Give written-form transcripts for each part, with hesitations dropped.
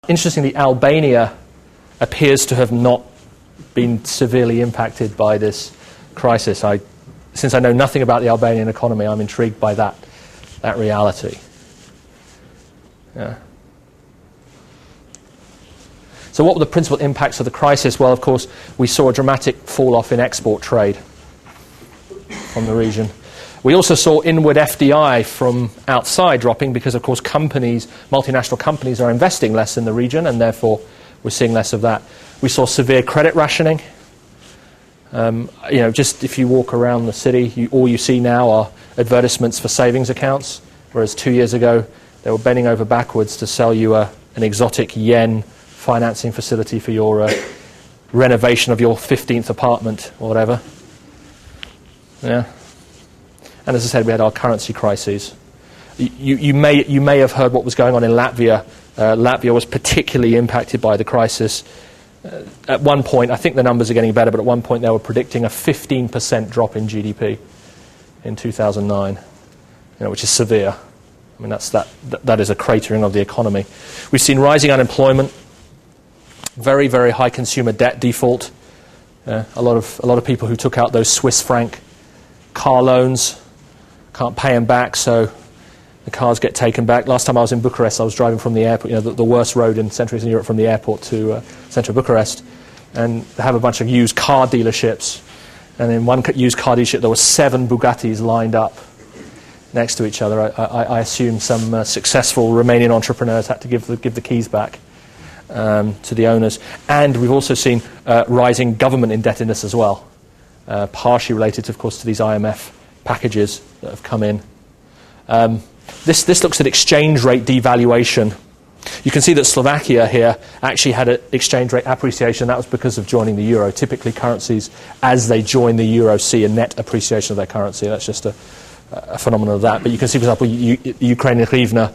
Interestingly, Albania appears to have not been severely impacted by this crisis. Since I know nothing about the Albanian economy, I'm intrigued by that reality. Yeah. So what were the principal impacts of the crisis? Well, of course, we saw a dramatic fall-off in export trade from the region. We also saw inward FDI from outside dropping because, of course, multinational companies are investing less in the region, and therefore we're seeing less of that. We saw severe credit rationing. Just if you walk around the city, all you see now are advertisements for savings accounts, whereas 2 years ago they were bending over backwards to sell you an exotic yen financing facility for your renovation of your 15th apartment or whatever. Yeah. And as I said, we had our currency crises. You may have heard what was going on in Latvia. Latvia was particularly impacted by the crisis. At one point, I think the numbers are getting better, but at one point they were predicting a 15% drop in GDP in 2009, which is severe. I mean, that is a cratering of the economy. We've seen rising unemployment, very, very high consumer debt default. A lot of people who took out those Swiss franc car loans can't pay them back, so the cars get taken back. Last time I was in Bucharest, I was driving from the airport, the worst road in Central Eastern Europe, from the airport to central Bucharest, and they have a bunch of used car dealerships. And in one used car dealership, there were 7 Bugattis lined up next to each other. I assume some successful Romanian entrepreneurs had to give the keys back to the owners. And we've also seen rising government indebtedness as well, partially related, of course, to these IMF packages that have come in. This looks at exchange rate devaluation. You can see that Slovakia here actually had an exchange rate appreciation. That was because of joining the euro. Typically, currencies, as they join the euro, see a net appreciation of their currency. That's just a phenomenon of that. But you can see, for example, the Ukrainian hryvnia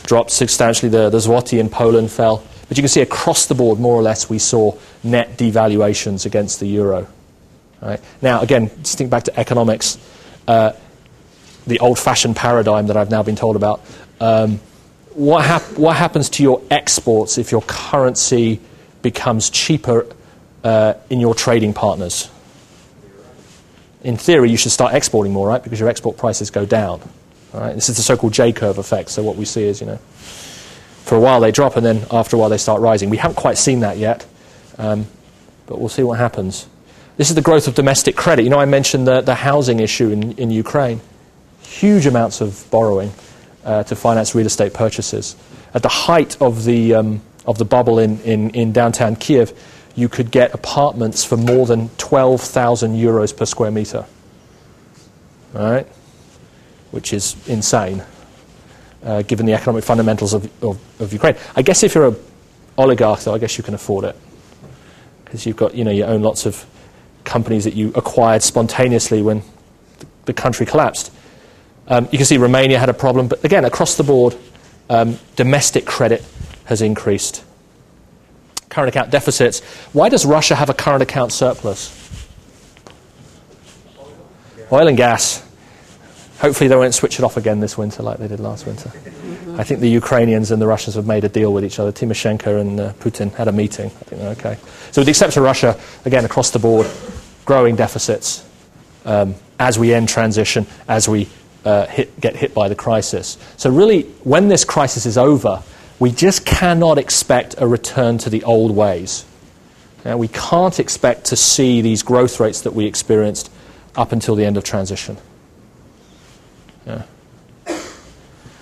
dropped substantially. The zloty in Poland fell. But you can see across the board, more or less, we saw net devaluations against the euro. Right? Now, again, just think back to economics. The old-fashioned paradigm that I've now been told about. What happens to your exports if your currency becomes cheaper in your trading partners? In theory, you should start exporting more, right? Because your export prices go down. Right? This is the so-called J-curve effect. So what we see is, for a while they drop, and then after a while they start rising. We haven't quite seen that yet, but we'll see what happens. This is the growth of domestic credit. I mentioned the housing issue in Ukraine. Huge amounts of borrowing to finance real estate purchases. At the height of the bubble in downtown Kiev, you could get apartments for more than 12,000 euros per square meter. All right? Which is insane, given the economic fundamentals of Ukraine. I guess if you're an oligarch, though, I guess you can afford it. Because you've got, you own lots of companies that you acquired spontaneously when the country collapsed. You can see Romania had a problem, but again, across the board, domestic credit has increased. Current account deficits. Why does Russia have a current account surplus? Oil and gas. Hopefully they won't switch it off again this winter like they did last winter. I think the Ukrainians and the Russians have made a deal with each other. Timoshenko and Putin had a meeting. I think they're okay. So with the exception of Russia, again, across the board, growing deficits as we end transition, as we get hit by the crisis. So really, when this crisis is over, we just cannot expect a return to the old ways. We can't expect to see these growth rates that we experienced up until the end of transition. Yeah.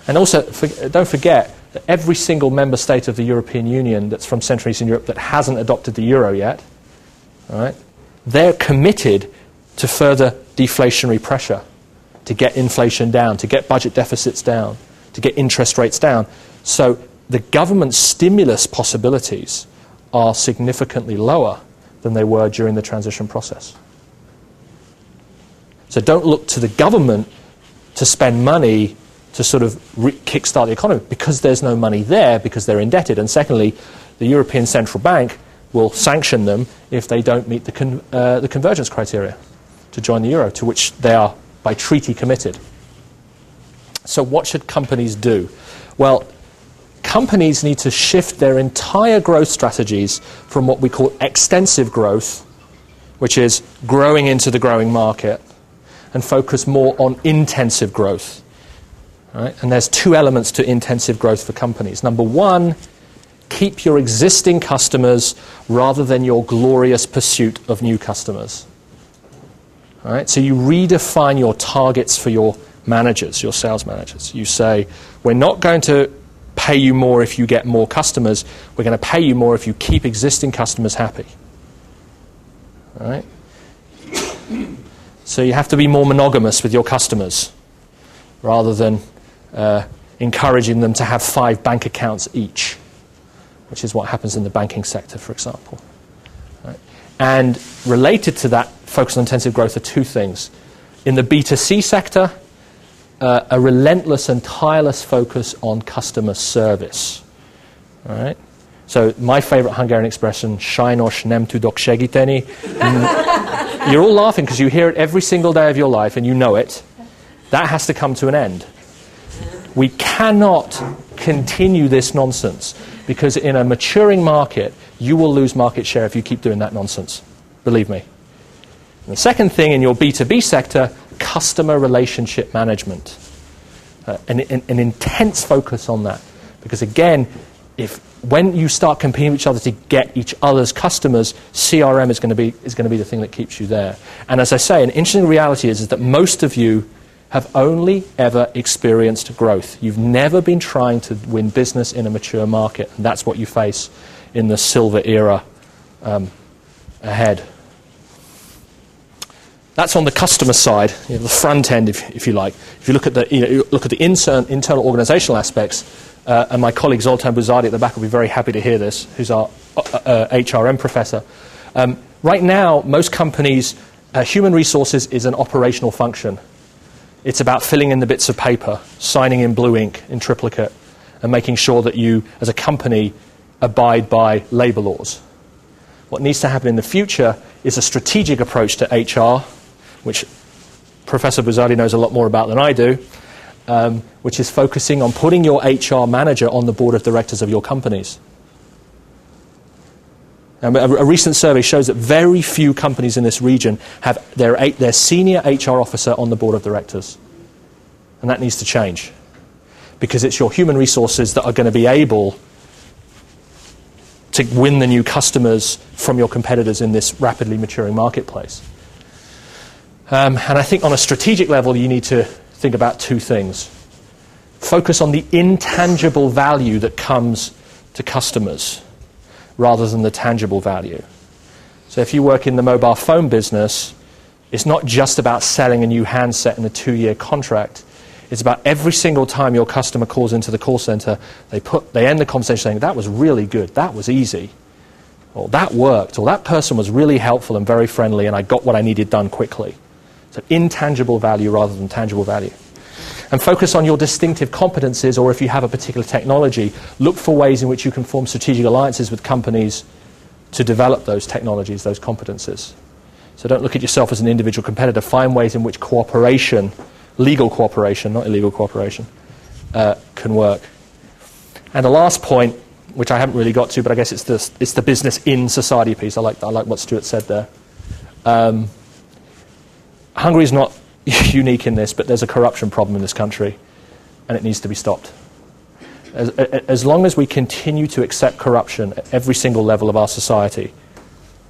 And also, don't forget that every single member state of the European Union that's from Central Eastern Europe that hasn't adopted the euro yet, all right, they're committed to further deflationary pressure, to get inflation down, to get budget deficits down, to get interest rates down. So the government stimulus possibilities are significantly lower than they were during the transition process. So don't look to the government to spend money to sort of kickstart the economy, because there's no money there, because they're indebted. And secondly, the European Central Bank will sanction them if they don't meet the convergence criteria to join the euro, to which they are by treaty committed. So what should companies do? Well, companies need to shift their entire growth strategies from what we call extensive growth, which is growing into the growing market, and focus more on intensive growth. Right? And there's two elements to intensive growth for companies. Number one, keep your existing customers rather than your glorious pursuit of new customers. All right? So you redefine your targets for your managers, your sales managers. You say, we're not going to pay you more if you get more customers. We're going to pay you more if you keep existing customers happy. All right? So you have to be more monogamous with your customers rather than encouraging them to have 5 bank accounts each, which is what happens in the banking sector, for example. Right? And related to that focus on intensive growth are two things. In the B2C sector, a relentless and tireless focus on customer service. All right? So my favorite Hungarian expression, sajnos nem tudok segíteni. You're all laughing because you hear it every single day of your life and you know it. That has to come to an end. We cannot continue this nonsense because in a maturing market, you will lose market share if you keep doing that nonsense. Believe me. And the second thing in your B2B sector, customer relationship management. An intense focus on that. Because again, when you start competing with each other to get each other's customers, CRM is going to be the thing that keeps you there. And as I say, an interesting reality is that most of you have only ever experienced growth. You've never been trying to win business in a mature market, and that's what you face in the silver era ahead. That's on the customer side, the front end, if you like. If you look at the internal organizational aspects, and my colleague Zoltán Buzárdi at the back will be very happy to hear this, who's our HRM professor. Right now, most companies, human resources is an operational function. It's about filling in the bits of paper, signing in blue ink in triplicate, and making sure that you, as a company, abide by labor laws. What needs to happen in the future is a strategic approach to HR, which Professor Buzárdi knows a lot more about than I do, which is focusing on putting your HR manager on the board of directors of your companies. A recent survey shows that very few companies in this region have their senior HR officer on the board of directors. And that needs to change. Because it's your human resources that are going to be able to win the new customers from your competitors in this rapidly maturing marketplace. And I think on a strategic level, you need to think about two things. Focus on the intangible value that comes to customers rather than the tangible value. So if you work in the mobile phone business, it's not just about selling a new handset in a 2-year contract. It's about every single time your customer calls into the call center, they end the conversation saying, that was really good, that was easy, or that worked, or that person was really helpful and very friendly and I got what I needed done quickly. So intangible value rather than tangible value. And focus on your distinctive competencies, or if you have a particular technology, look for ways in which you can form strategic alliances with companies to develop those technologies, those competencies. So don't look at yourself as an individual competitor. Find ways in which cooperation, legal cooperation, not illegal cooperation, can work. And the last point, which I haven't really got to, but I guess it's the business in society piece. I like what Stuart said there. Hungary is not unique in this, but there's a corruption problem in this country, and it needs to be stopped. As long as we continue to accept corruption at every single level of our society,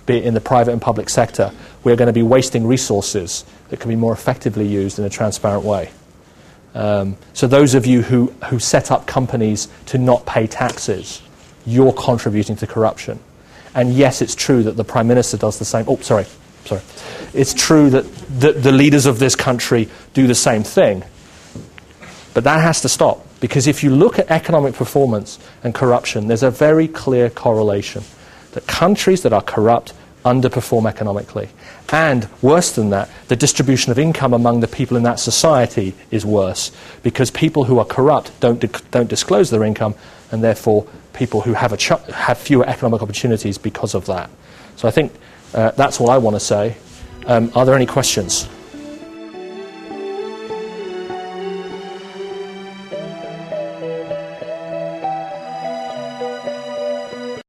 be it in the private and public sector, we're going to be wasting resources that can be more effectively used in a transparent way. So those of you who set up companies to not pay taxes, you're contributing to corruption. And yes, it's true that the Prime Minister does the same. Oh, sorry. It's true that the leaders of this country do the same thing. But that has to stop. Because if you look at economic performance and corruption, there's a very clear correlation. That countries that are corrupt underperform economically. And worse than that, the distribution of income among the people in that society is worse. Because people who are corrupt don't disclose their income, and therefore people who have fewer economic opportunities because of that. So I think that's all I want to say. Are there any questions?